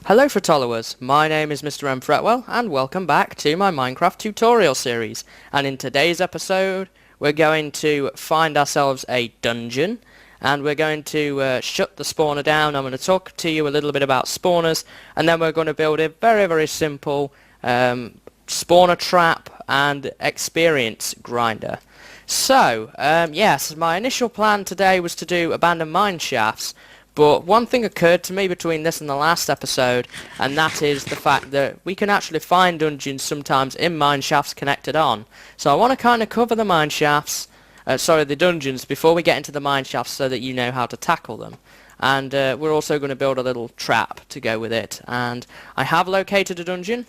Hello followers, my name is MrMFretwell and welcome back to my Minecraft tutorial series, and in today's episode we're going to find ourselves a dungeon and we're going to shut the spawner down. I'm going to talk to you a little bit about spawners and then we're going to build a very simple spawner trap and experience grinder. So yes, my initial plan today was to do abandoned mine shafts. But one thing occurred to me between this and the last episode, and that is the fact that we can actually find dungeons sometimes in mine shafts connected on. So I want to kind of cover the mine shafts, the dungeons, before we get into the mine shafts so that you know how to tackle them. And we're also going to build a little trap to go with it. And I have located a dungeon.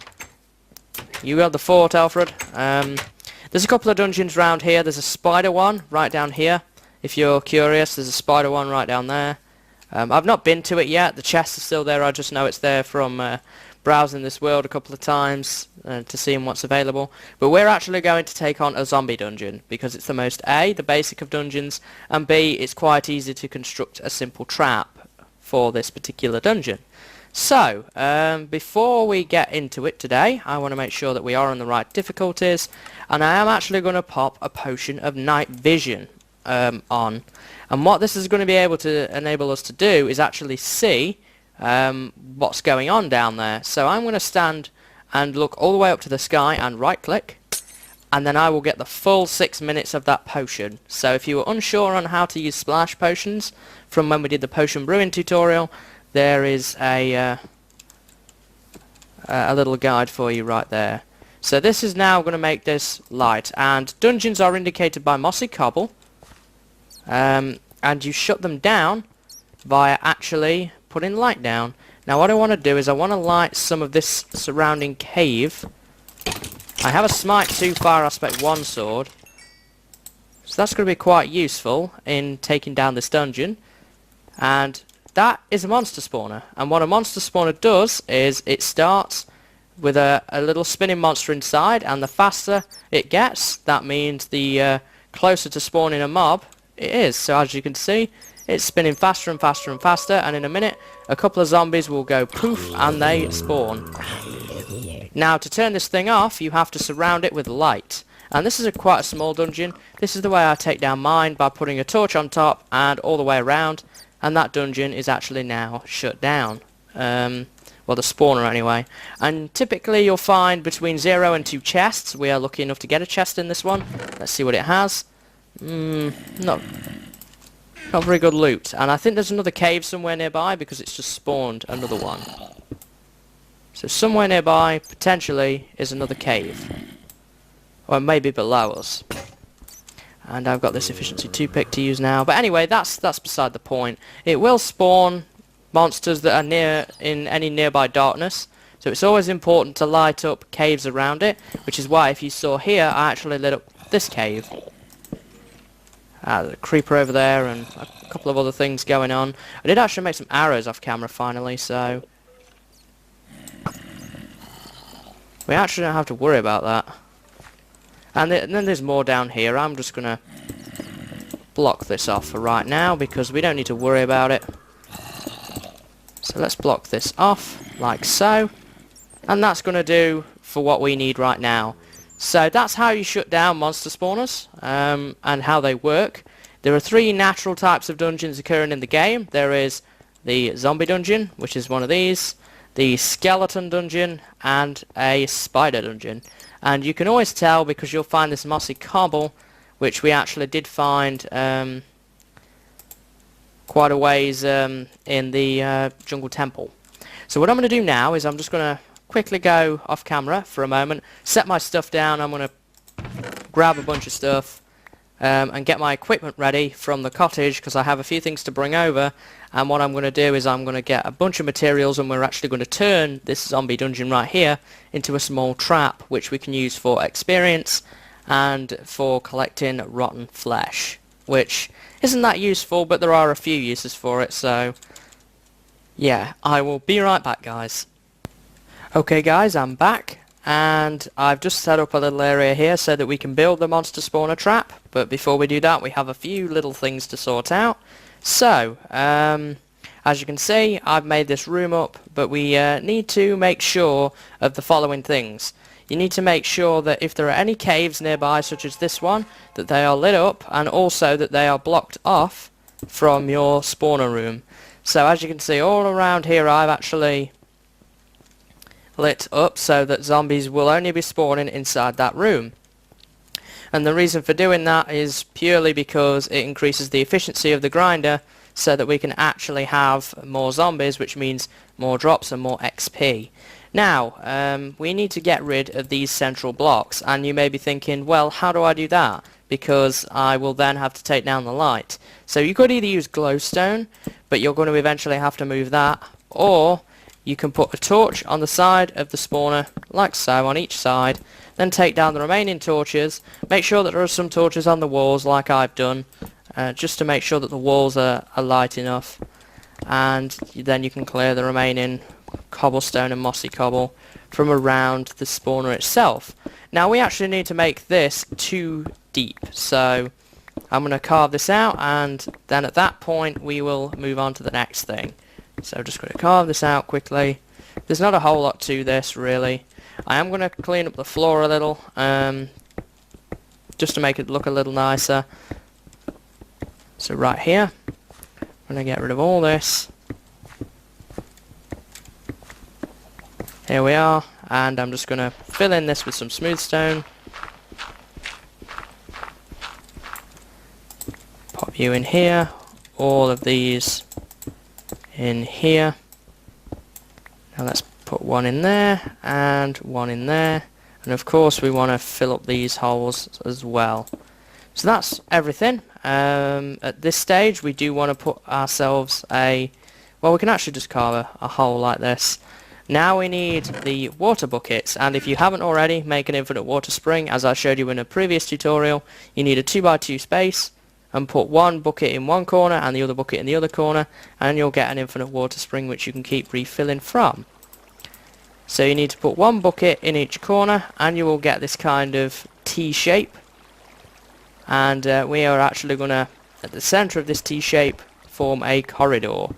You got the fort, Alfred. There's a couple of dungeons around here. There's a spider one right down here. If you're curious, there's a spider one right down there. I've not been to it yet. The chest is still there. I just know it's there from browsing this world a couple of times to seeing what's available. But we're actually going to take on a zombie dungeon because it's the most A, the basic of dungeons, and B, it's quite easy to construct a simple trap for this particular dungeon. So, before we get into it today, I want to make sure that we are on the right difficulties, and I am actually going to pop a potion of night vision on. And what this is going to be able to enable us to do is actually see what's going on down there. So I'm going to stand and look all the way up to the sky and right click, and then I will get the full 6 minutes of that potion. So if you were unsure on how to use splash potions from when we did the potion brewing tutorial, there is a little guide for you right there. So this is now going to make this light, and dungeons are indicated by mossy cobble. And you shut them down via actually putting light down. Now what I want to do is I want to light some of this surrounding cave. I have a smite 2 fire aspect 1 sword, so that's going to be quite useful in taking down this dungeon. And that is a monster spawner, and what a monster spawner does is it starts with a little spinning monster inside, and the faster it gets, that means the closer to spawning a mob it is. So as you can see, it's spinning faster and faster and faster, and in a minute a couple of zombies will go poof and they spawn. Now to turn this thing off you have to surround it with light, and this is quite a small dungeon. This is the way I take down mine, by putting a torch on top and all the way around, and that dungeon is actually now shut down. Well, the spawner anyway. And typically you'll find between 0 and 2 chests. We are lucky enough to get a chest in this one. Let's see what it has. Not very good loot, and I think there's another cave somewhere nearby because it's just spawned another one. So somewhere nearby potentially is another cave, or maybe below us. And I've got this efficiency 2 pick to use now, but anyway, that's beside the point. It will spawn monsters that are in any nearby darkness, so it's always important to light up caves around it, which is why if you saw here I actually lit up this cave. The creeper over there and a couple of other things going on. I did actually make some arrows off camera finally, so we actually don't have to worry about that. And then there's more down here. I'm just going to block this off for right now because we don't need to worry about it. So let's block this off like so, and that's going to do for what we need right now. So that's how you shut down monster spawners, and how they work. There are 3 natural types of dungeons occurring in the game. There is the zombie dungeon, which is one of these, the skeleton dungeon, and a spider dungeon. And you can always tell because you'll find this mossy cobble, which we actually did find quite a ways in the jungle temple. So what I'm going to do now is I'm just going to quickly go off camera for a moment, set my stuff down. I'm going to grab a bunch of stuff and get my equipment ready from the cottage because I have a few things to bring over, and what I'm going to do is I'm going to get a bunch of materials, and we're actually going to turn this zombie dungeon right here into a small trap which we can use for experience and for collecting rotten flesh, which isn't that useful, but there are a few uses for it. So yeah, I will be right back, guys. Okay guys, I'm back, and I've just set up a little area here so that we can build the monster spawner trap, but before we do that we have a few little things to sort out. So, As you can see, I've made this room up, but we need to make sure of the following things. You need to make sure that if there are any caves nearby, such as this one, that they are lit up, and also that they are blocked off from your spawner room. So as you can see, all around here I've actually lit up so that zombies will only be spawning inside that room. And the reason for doing that is purely because it increases the efficiency of the grinder so that we can actually have more zombies, which means more drops and more XP. Now, we need to get rid of these central blocks, and you may be thinking, well, how do I do that? Because I will then have to take down the light. So you could either use glowstone, but you're going to eventually have to move that, or you can put a torch on the side of the spawner, like so, on each side, then take down the remaining torches. Make sure that there are some torches on the walls, like I've done, just to make sure that the walls are light enough, and then you can clear the remaining cobblestone and mossy cobble from around the spawner itself. Now we actually need to make this 2 deep, so I'm going to carve this out, and then at that point we will move on to the next thing. So just going to carve this out quickly. There's not a whole lot to this really. I am going to clean up the floor a little, just to make it look a little nicer. So right here, I'm going to get rid of all this. Here we are, and I'm just going to fill in this with some smooth stone. Pop you in here, all of these in here. Now let's put one in there, and one in there, and of course we want to fill up these holes as well. So that's everything. At this stage we do want to put ourselves a, well, we can actually just carve a hole like this. Now we need the water buckets, and if you haven't already, make an infinite water spring. As I showed you in a previous tutorial, you need a 2x2 space, and put one bucket in one corner and the other bucket in the other corner, and you'll get an infinite water spring which you can keep refilling from. So you need to put one bucket in each corner, and you will get this kind of T shape, and we are actually going to, at the centre of this T shape, form a corridor.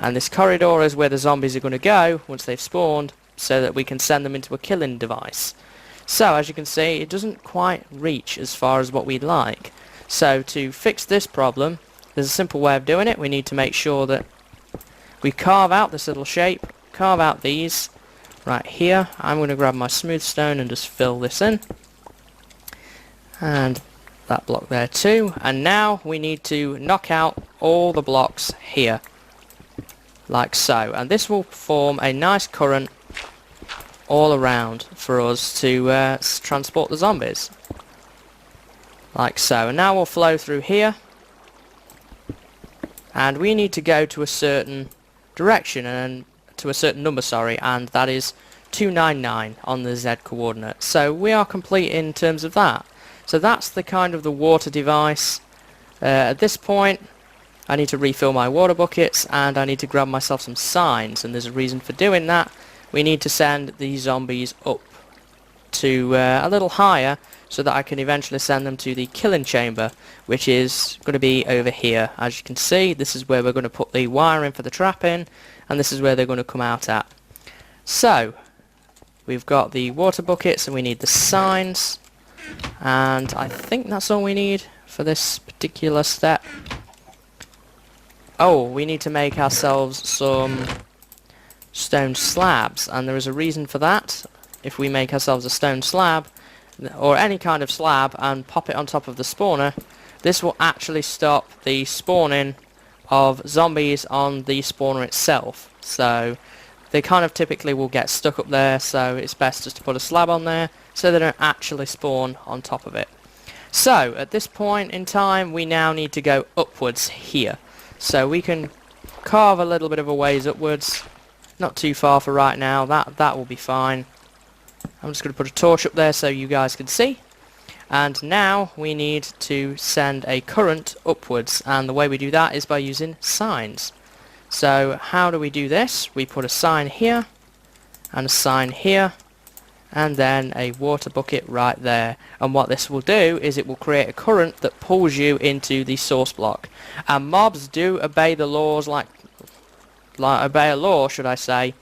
And this corridor is where the zombies are going to go once they've spawned, so that we can send them into a killing device. So as you can see, it doesn't quite reach as far as what we'd like. So to fix this problem, there's a simple way of doing it. We need to make sure that we carve out this little shape, carve out these right here. I'm going to grab my smooth stone and just fill this in, and that block there too. And now we need to knock out all the blocks here, like so, and this will form a nice current all around for us to transport the zombies, like so. And now we'll flow through here, and we need to go to a certain direction, and to a certain number, sorry, and that is 299 on the Z coordinate. So we are complete in terms of that. So that's the kind of the water device. At this point I need to refill my water buckets, and I need to grab myself some signs, and there's a reason for doing that. We need to send these zombies up to a little higher, so that I can eventually send them to the killing chamber, which is going to be over here. As you can see, this is where we're going to put the wire in for the trap in, and this is where they're going to come out at. So we've got the water buckets, and we need the signs, and I think that's all we need for this particular step. Oh, we need to make ourselves some stone slabs, and there is a reason for that. If we make ourselves a stone slab, or any kind of slab, and pop it on top of the spawner, this will actually stop the spawning of zombies on the spawner itself. So they kind of typically will get stuck up there, so it's best just to put a slab on there so they don't actually spawn on top of it. So at this point in time we now need to go upwards here. So we can carve a little bit of a ways upwards, not too far for right now, that will be fine. I'm just going to put a torch up there so you guys can see. And now we need to send a current upwards, and the way we do that is by using signs. So how do we do this? We put a sign here, and a sign here, and then a water bucket right there. And what this will do is it will create a current that pulls you into the source block. And mobs do obey the laws like like obey a law, should I say,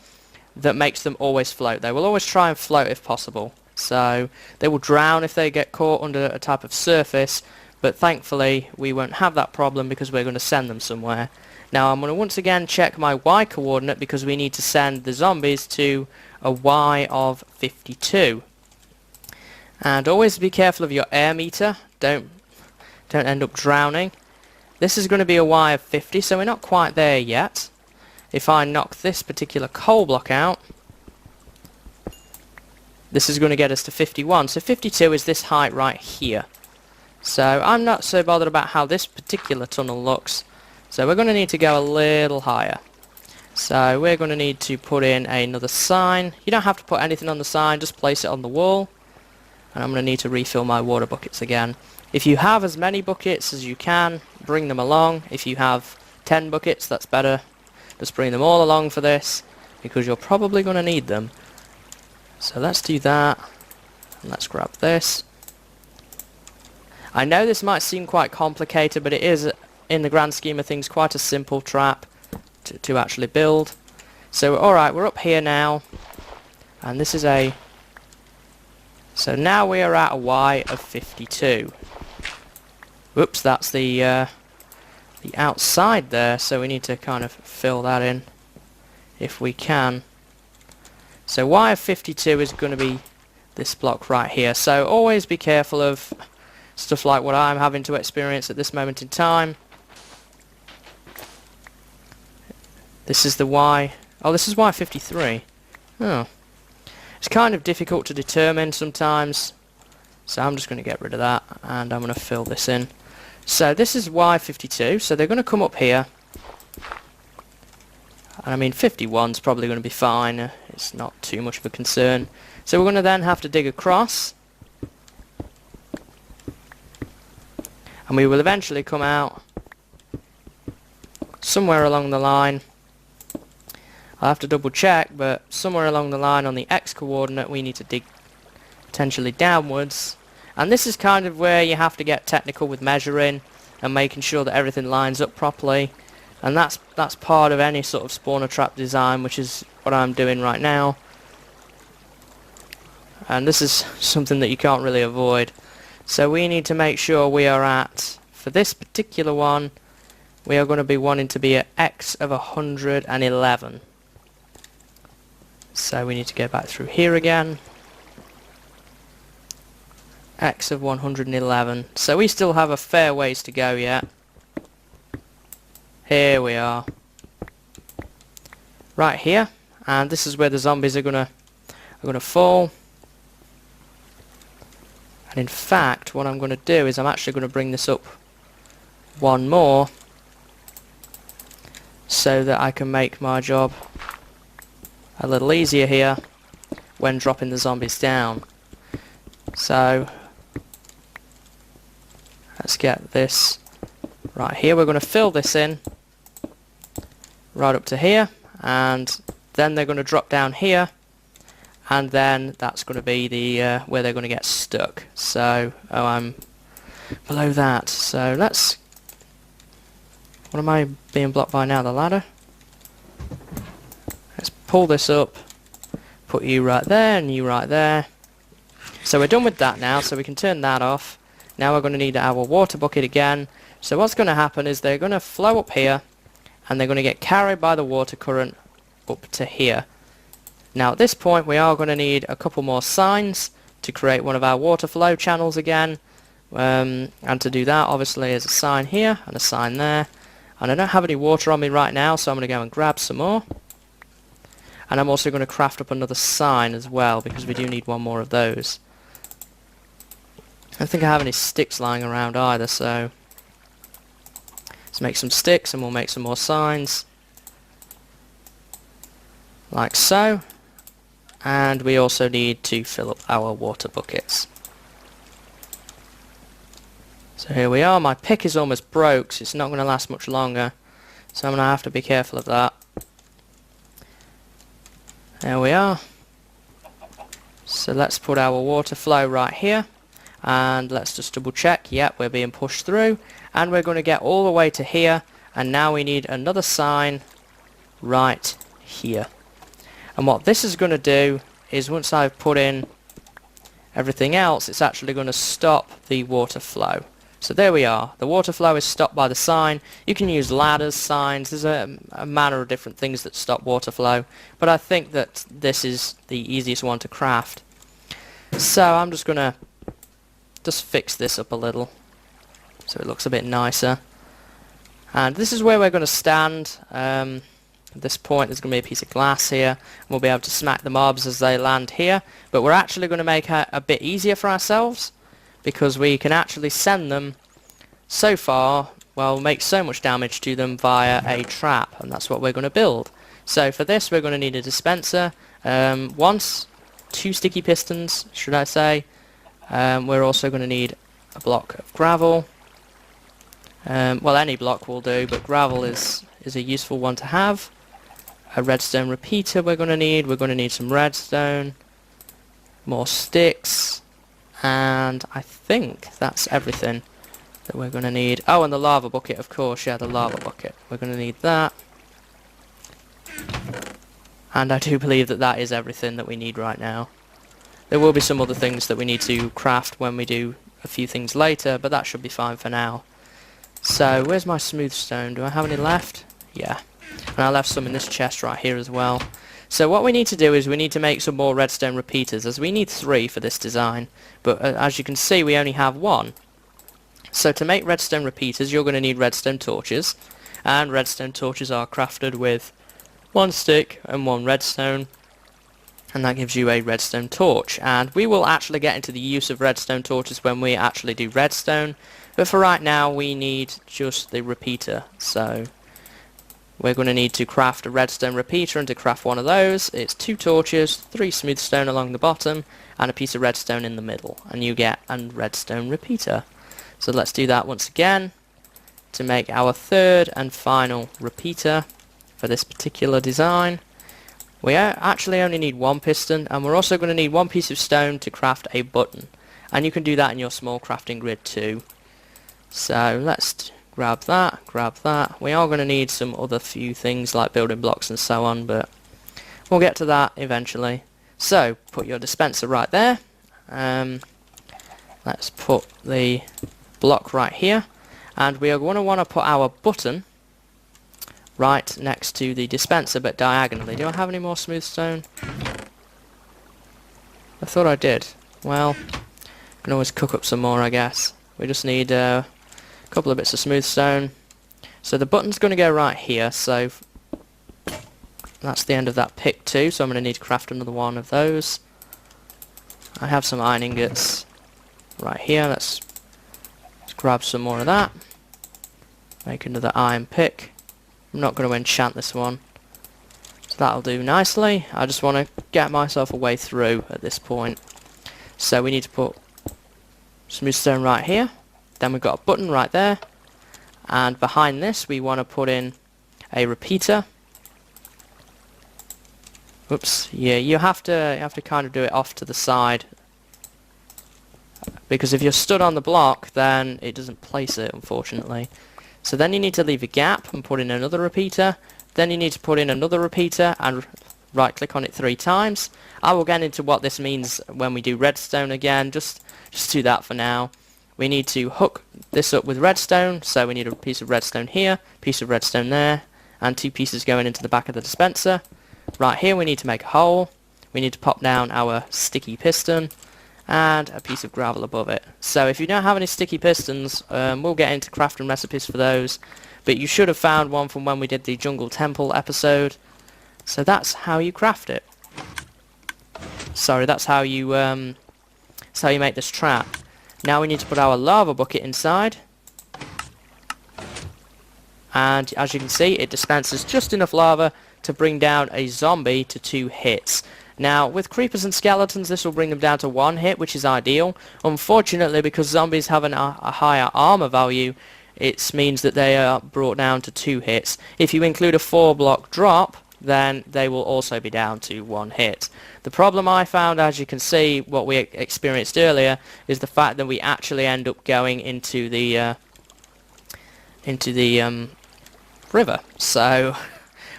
that makes them always float. They will always try and float if possible. So they will drown if they get caught under a type of surface, but thankfully we won't have that problem because we're going to send them somewhere. Now I'm going to once again check my Y coordinate because we need to send the zombies to a Y of 52. And always be careful of your air meter. Don't end up drowning. This is going to be a Y of 50, so we're not quite there yet. If I knock this particular coal block out, this is going to get us to 51. So 52 is this height right here. So I'm not so bothered about how this particular tunnel looks. So we're going to need to go a little higher. So we're going to need to put in another sign. You don't have to put anything on the sign, just place it on the wall. And I'm going to need to refill my water buckets again. If you have as many buckets as you can, bring them along. If you have 10 buckets, that's better. Just bring them all along for this, because you're probably going to need them. So let's do that. And let's grab this. I know this might seem quite complicated, but it is, in the grand scheme of things, quite a simple trap to actually build. So alright, we're up here now. And this is a... So now we are at a Y of 52. Whoops, that's the outside there, so we need to kind of fill that in if we can. So Y of 52 is going to be this block right here. So always be careful of stuff like what I'm having to experience at this moment in time. This is the Y. Oh, this is Y 53. Oh. It's kind of difficult to determine sometimes. So I'm just going to get rid of that and I'm going to fill this in. So this is Y 52. So they're going to come up here. And I mean 51's probably going to be fine. It's not too much of a concern. So we're going to then have to dig across. And we will eventually come out somewhere along the line. I'll have to double check, but somewhere along the line on the X coordinate we need to dig potentially downwards. And this is kind of where you have to get technical with measuring and making sure that everything lines up properly. And that's part of any sort of spawner trap design, which is what I'm doing right now. And this is something that you can't really avoid. So we need to make sure we are at, for this particular one, we are going to be wanting to be at X of 111. So we need to go back through here again. X of 111. So we still have a fair ways to go yet. Here we are. Right here. And this is where the zombies are gonna fall. And in fact, what I'm gonna do is I'm actually gonna bring this up one more so that I can make my job a little easier here when dropping the zombies down. So let's get this right here. We're going to fill this in right up to here, and then they're going to drop down here, and then that's going to be the where they're going to get stuck. So I'm below that. So let's... What am I being blocked by now? The ladder? Let's pull this up, put you right there and you right there. So we're done with that now, so we can turn that off. Now we're going to need our water bucket again. So what's going to happen is they're going to flow up here and they're going to get carried by the water current up to here. Now at this point we are going to need a couple more signs to create one of our water flow channels again. And to do that, obviously, there's a sign here and a sign there. And I don't have any water on me right now, so I'm going to go and grab some more. And I'm also going to craft up another sign as well, because we do need one more of those. I don't think I have any sticks lying around either, so let's make some sticks and we'll make some more signs. Like so. And we also need to fill up our water buckets. So here we are. My pick is almost broke, so it's not going to last much longer. So I'm going to have to be careful of that. There we are. So let's put our water flow right here. And let's just double check. Yep, we're being pushed through. And we're going to get all the way to here. And now we need another sign right here. And what this is going to do is once I've put in everything else, it's actually going to stop the water flow. So there we are. The water flow is stopped by the sign. You can use ladders, signs. There's a manner of different things that stop water flow. But I think that this is the easiest one to craft. So I'm just going to fix this up a little so it looks a bit nicer. And this is where we're going to stand. At this point there's going to be a piece of glass here. We'll be able to smack the mobs as they land here. But we're actually going to make it a bit easier for ourselves, because we can actually send them so far, well, make so much damage to them via a trap, and that's what we're going to build. So for this we're going to need a dispenser, two sticky pistons, should I say. We're also going to need a block of gravel. Well, any block will do, but gravel is a useful one to have. A redstone repeater we're going to need some redstone, more sticks, and I think that's everything that we're going to need. Oh, and the lava bucket, of course. Yeah, the lava bucket. We're going to need that. And I do believe that that is everything that we need right now. There will be some other things that we need to craft when we do a few things later, but that should be fine for now. So, where's my smooth stone? Do I have any left? Yeah. And I left some in this chest right here as well. So what we need to do is we need to make some more redstone repeaters, as we need 3 for this design. But as you can see, we only have 1. So to make redstone repeaters, you're going to need redstone torches. And redstone torches are crafted with 1 stick and 1 redstone. And that gives you a redstone torch. And we will actually get into the use of redstone torches when we actually do redstone. But for right now, we need just the repeater. So we're going to need to craft a redstone repeater, and to craft one of those, it's 2 torches, 3 smooth stone along the bottom, and a piece of redstone in the middle. And you get a redstone repeater. So let's do that once again to make our 3rd and final repeater for this particular design. We actually only need 1 piston, and we're also going to need 1 piece of stone to craft a button. And you can do that in your small crafting grid too. So let's grab that. We are going to need some other few things like building blocks and so on, but we'll get to that eventually. So put your dispenser right there. Let's put the block right here, and we are going to want to put our button right next to the dispenser, but diagonally. Do I have any more smooth stone? I thought I did. Well, I can always cook up some more, I guess. We just need a couple of bits of smooth stone. So the button's going to go right here, so that's the end of that pick too, so I'm going to need to craft another one of those. I have some iron ingots right here. Let's grab some more of that. Make another iron pick. I'm not going to enchant this one, so that'll do nicely. I just want to get myself a way through at this point. So we need to put smooth stone right here. Then we've got a button right there, and behind this we want to put in a repeater. Oops, yeah, you have to kind of do it off to the side, because if you're stood on the block then it doesn't place it, unfortunately. So then you need to leave a gap and put in another repeater. Then you need to put in another repeater and right click on it 3 times. I will get into what this means when we do redstone again. Just do that for now. We need to hook this up with redstone, so we need a piece of redstone here, piece of redstone there, and 2 pieces going into the back of the dispenser. Right here we need to make a hole. We need to pop down our sticky piston and a piece of gravel above it. So if you don't have any sticky pistons, we'll get into crafting recipes for those, but you should have found one from when we did the jungle temple episode. So that's how you craft it. Sorry, that's how you make this trap. Now we need to put our lava bucket inside, and as you can see it dispenses just enough lava to bring down a zombie to 2 hits. Now with creepers and skeletons this will bring them down to 1 hit, which is ideal. Unfortunately, because zombies have a higher armor value, it means that they are brought down to 2 hits. If you include a 4-block drop, then they will also be down to 1 hit. The problem I found, as you can see, what we experienced earlier, is the fact that we actually end up going into the river. So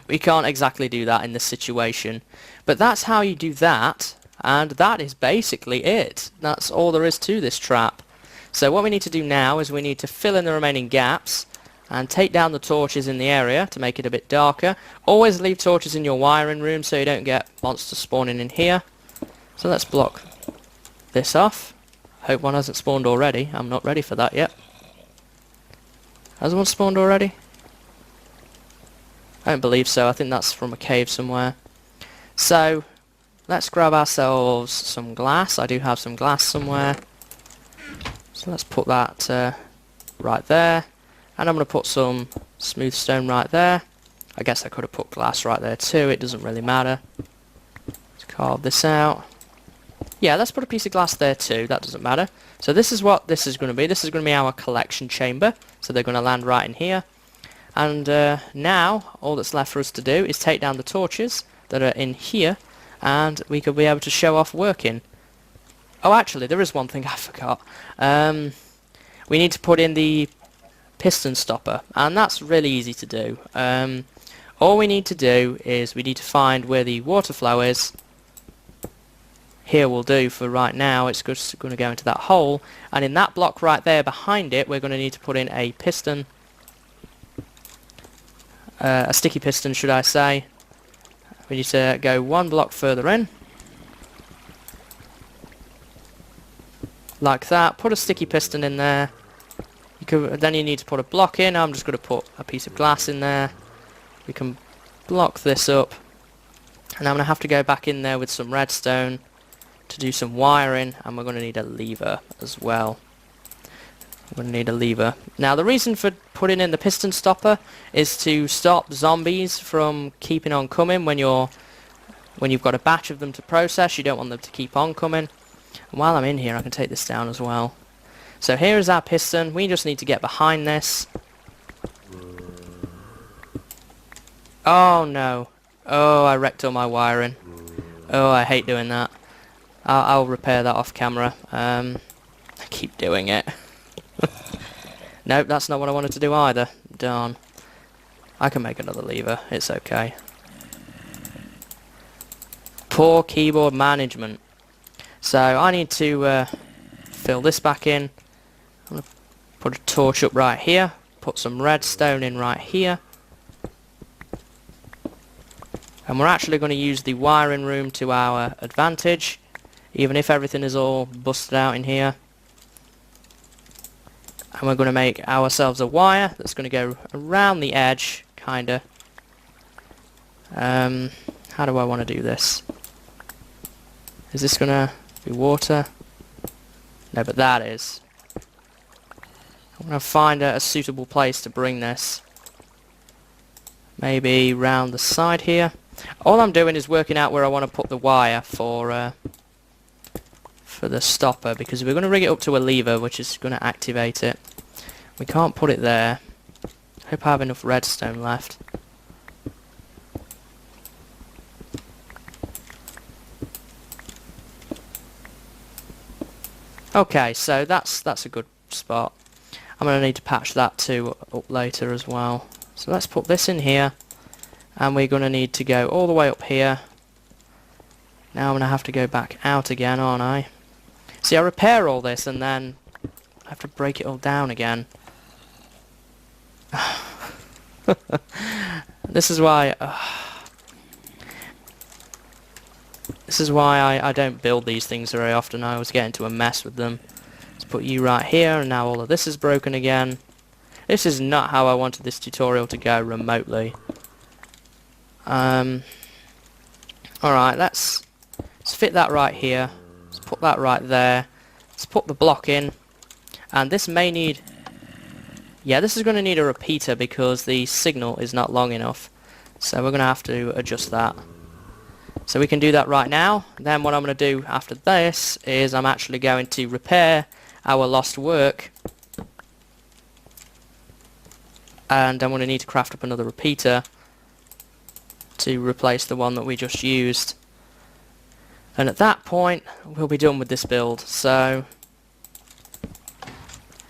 we can't exactly do that in this situation. But that's how you do that, and that is basically it. That's all there is to this trap. So what we need to do now is we need to fill in the remaining gaps and take down the torches in the area to make it a bit darker. Always leave torches in your wiring room so you don't get monsters spawning in here. So let's block this off. Hope one hasn't spawned already. I'm not ready for that yet. Has one spawned already? I don't believe so. I think that's from a cave somewhere. So let's grab ourselves some glass. I do have some glass somewhere. So let's put that right there. And I'm going to put some smooth stone right there. I guess I could have put glass right there too. It doesn't really matter. Let's carve this out. Yeah, let's put a piece of glass there too. That doesn't matter. So this is what this is going to be. This is going to be our collection chamber. So they're going to land right in here. And now all that's left for us to do is take down the torches that are in here. And we could be able to show off working. Oh, actually, there is one thing I forgot. We need to put in the piston stopper, and that's really easy to do. All we need to do is we need to find where the water flow is. Here will do for right now. It's just going to go into that hole, and in that block right there behind it, we're going to need to put in a piston, a sticky piston, should I say. We need to go one block further in. Like that. Put a sticky piston in there. Then you need to put a block in. I'm just going to put a piece of glass in there. We can block this up. And I'm going to have to go back in there with some redstone to do some wiring. And we're going to need a lever as well. We're going to need a lever. Now the reason for putting in the piston stopper is to stop zombies from keeping on coming when you've got a batch of them to process. You don't want them to keep on coming. And while I'm in here, I can take this down as well. So here is our piston. We just need to get behind this. Oh no. Oh, I wrecked all my wiring. Oh, I hate doing that. I'll repair that off camera. I keep doing it. Nope, that's not what I wanted to do either. Darn. I can make another lever. It's okay. Poor keyboard management. So I need to fill this back in. I'm going to put a torch up right here. Put some redstone in right here. And we're actually going to use the wiring room to our advantage, even if everything is all busted out in here. And we're going to make ourselves a wire that's going to go around the edge, kinda. How do I want to do this? Is this going to be water? No, but that is. I'm going to find a suitable place to bring this. Maybe round the side here. All I'm doing is working out where I want to put the wire for the stopper, because we're going to rig it up to a lever which is going to activate it. We can't put it there. Hope I have enough redstone left. Okay, so that's a good spot. I'm going to need to patch that too up later as well. So let's put this in here, and we're going to need to go all the way up here. Now I'm going to have to go back out again, aren't I? See, I repair all this and then I have to break it all down again. This is why I don't build these things very often. I always get into a mess with them. Let's put you right here, and now all of this is broken again. This is not how I wanted this tutorial to go remotely. Alright, let's fit that right here. Let's put that right there. Let's put the block in. And this may need... Yeah, this is going to need a repeater because the signal is not long enough. So we're going to have to adjust that. So we can do that right now. Then what I'm going to do after this is I'm actually going to repair our lost work. And I'm going to need to craft up another repeater to replace the one that we just used. And at that point, we'll be done with this build. So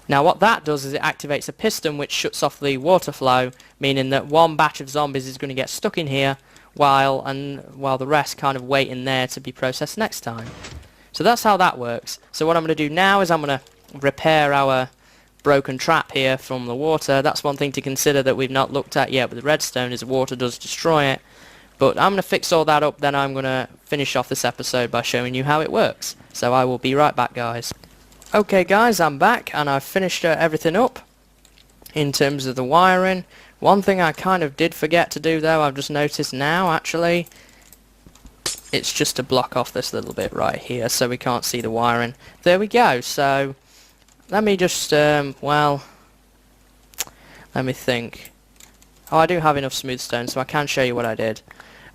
Now what that does is it activates a piston which shuts off the water flow, meaning that one batch of zombies is going to get stuck in here while the rest kind of wait in there to be processed next time. So that's how that works. So what I'm going to do now is I'm going to repair our broken trap here from the water. That's one thing to consider that we've not looked at yet with the redstone, is the water does destroy it. But I'm going to fix all that up, then I'm going to finish off this episode by showing you how it works. So I will be right back, guys. Okay guys, I'm back and I've finished everything up in terms of the wiring. One thing I kind of did forget to do though, I've just noticed now actually, it's just to block off this little bit right here so we can't see the wiring. There we go. So let me just, well, let me think. Oh, I do have enough smooth stone so I can show you what I did.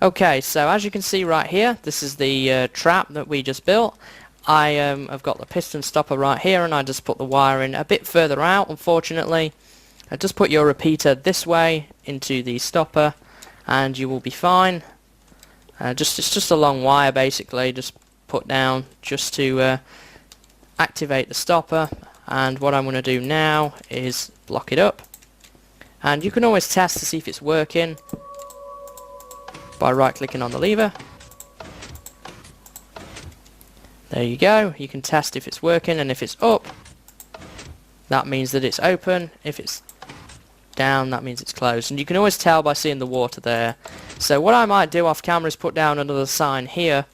Okay, so as you can see right here, this is the trap that we just built. I've got the piston stopper right here, and I just put the wiring a bit further out, unfortunately. I just put your repeater this way into the stopper and you will be fine. It's just a long wire basically, just put down just to activate the stopper. And what I'm going to do now is block it up. And you can always test to see if it's working by right clicking on the lever. There you go, you can test if it's working, and if it's up, that means that it's open. If it's down, that means it's closed. And you can always tell by seeing the water there. So what I might do off camera is put down another sign here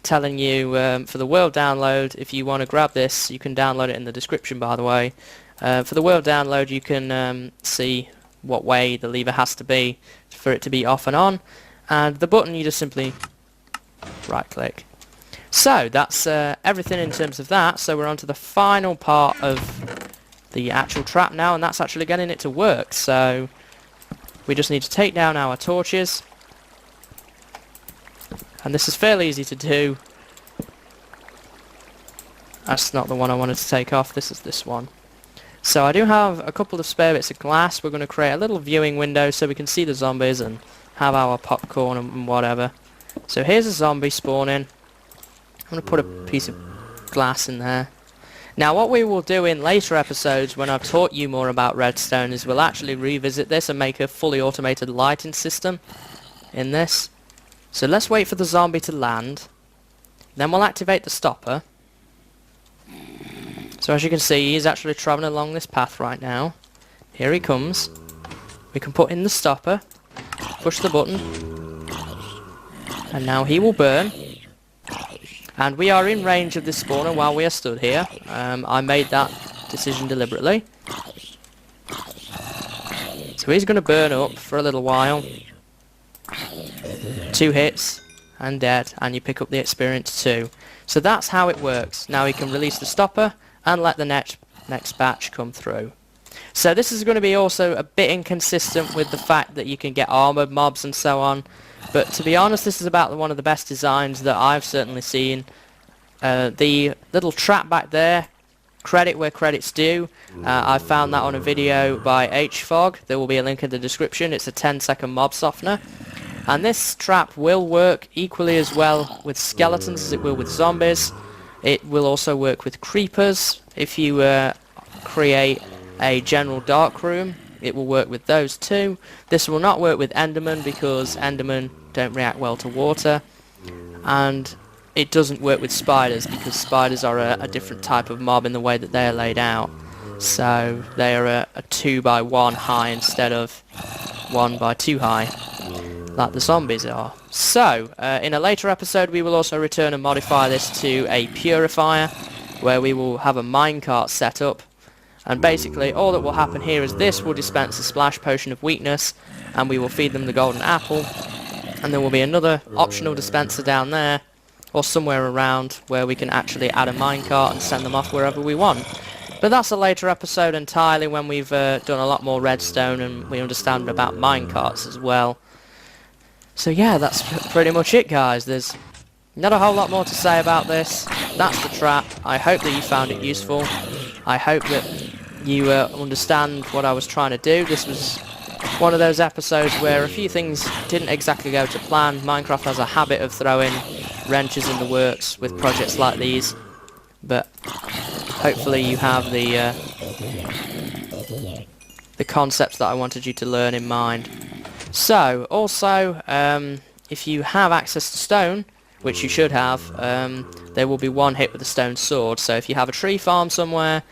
telling you for the world download, if you want to grab this, you can download it in the description by the way. For the world download you can see what way the lever has to be for it to be off and on. And the button you just simply right click. So that's everything in terms of that. So we're on to the final part of the actual trap now, and that's actually getting it to work. So we just need to take down our torches, and this is fairly easy to do. That's not the one I wanted to take off, this is this one. So I do have a couple of spare bits of glass. We're going to create a little viewing window so we can see the zombies and have our popcorn and whatever. So here's a zombie spawning. I'm going to put a piece of glass in there. Now what we will do in later episodes when I've taught you more about redstone is we'll actually revisit this and make a fully automated lighting system in this. So let's wait for the zombie to land. Then we'll activate the stopper. So as you can see, he's actually travelling along this path right now. Here he comes. We can put in the stopper, push the button, and now he will burn. And we are in range of this spawner while we are stood here. I made that decision deliberately. So he's going to burn up for a little while. 2 hits and dead, and you pick up the experience too. So that's how it works. Now we can release the stopper and let the next batch come through. So this is going to be also a bit inconsistent with the fact that you can get armoured mobs and so on. But to be honest, this is about one of the best designs that I've certainly seen. The little trap back there, credit where credit's due. I found that on a video by hfog. There will be a link in the description. It's a 10-second mob softener. And this trap will work equally as well with skeletons as it will with zombies. It will also work with creepers. If you create a general dark room, it will work with those too. This will not work with endermen because endermen don't react well to water, and it doesn't work with spiders because spiders are a different type of mob in the way that they are laid out. So they are a 2 by 1 high instead of 1 by 2 high like the zombies are. So in a later episode we will also return and modify this to a purifier where we will have a minecart set up. And basically all that will happen here is this will dispense a splash potion of weakness, and we will feed them the golden apple, and there will be another optional dispenser down there or somewhere around where we can actually add a minecart and send them off wherever we want. But that's a later episode entirely when we've done a lot more redstone and we understand about minecarts as well. So yeah, that's pretty much it guys. There's not a whole lot more to say about this. That's the trap. I hope that you found it useful. I hope that you understand what I was trying to do. This was one of those episodes where a few things didn't exactly go to plan. Minecraft has a habit of throwing wrenches in the works with projects like these, but hopefully you have the the concepts that I wanted you to learn in mind. So, also, if you have access to stone, which you should have, there will be one hit with a stone sword. So if you have a tree farm somewhere,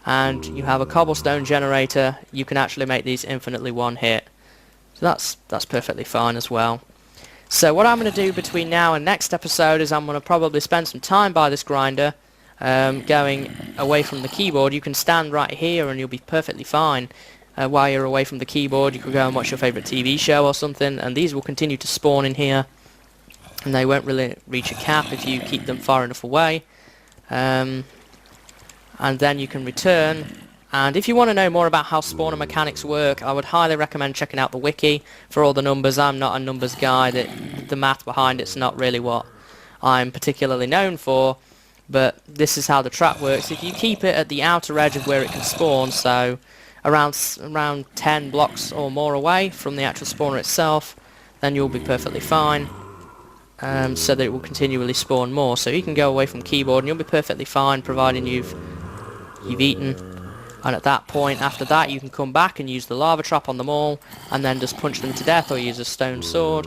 and you have a cobblestone generator, you can actually make these infinitely one hit. So that's perfectly fine as well. So what I'm going to do between now and next episode is I'm going to probably spend some time by this grinder, going away from the keyboard. You can stand right here and you'll be perfectly fine. While you're away from the keyboard, you could go and watch your favourite TV show or something, and these will continue to spawn in here, and they won't really reach a cap if you keep them far enough away. And then you can return. And if you want to know more about how spawner mechanics work, I would highly recommend checking out the wiki for all the numbers. I'm not a numbers guy. The math behind it's not really what I'm particularly known for, but this is how the trap works. If you keep it at the outer edge of where it can spawn, so around 10 blocks or more away from the actual spawner itself, then you'll be perfectly fine, so that it will continually spawn more. So you can go away from keyboard and you'll be perfectly fine, providing you've eaten. And at that point, after that, you can come back and use the lava trap on them all, and then just punch them to death or use a stone sword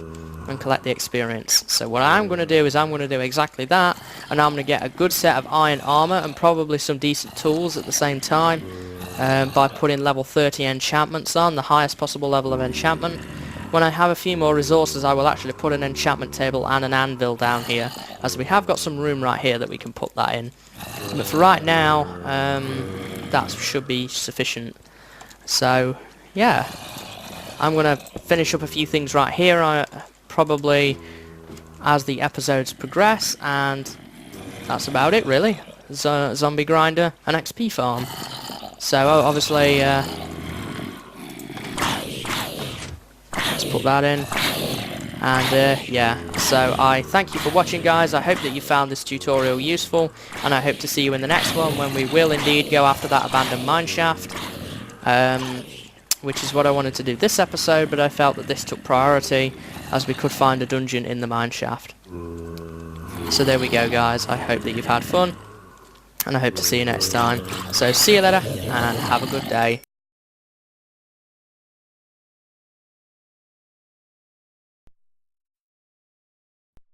and collect the experience. So what I'm going to do is I'm going to do exactly that, and I'm going to get a good set of iron armor and probably some decent tools at the same time, by putting level 30 enchantments on, the highest possible level of enchantment. When I have a few more resources, I will actually put an enchantment table and an anvil down here, as we have got some room right here that we can put that in. But for right now, that should be sufficient. So, yeah. I'm going to finish up a few things right here, probably as the episodes progress, and that's about it, really. Zombie grinder and XP farm. So, obviously, let's put that in. And yeah, so I thank you for watching, guys. I hope that you found this tutorial useful, and I hope to see you in the next one, when we will indeed go after that abandoned mineshaft, which is what I wanted to do this episode, but I felt that this took priority, as we could find a dungeon in the mineshaft. So there we go, guys. I hope that you've had fun, and I hope to see you next time. So see you later, and have a good day.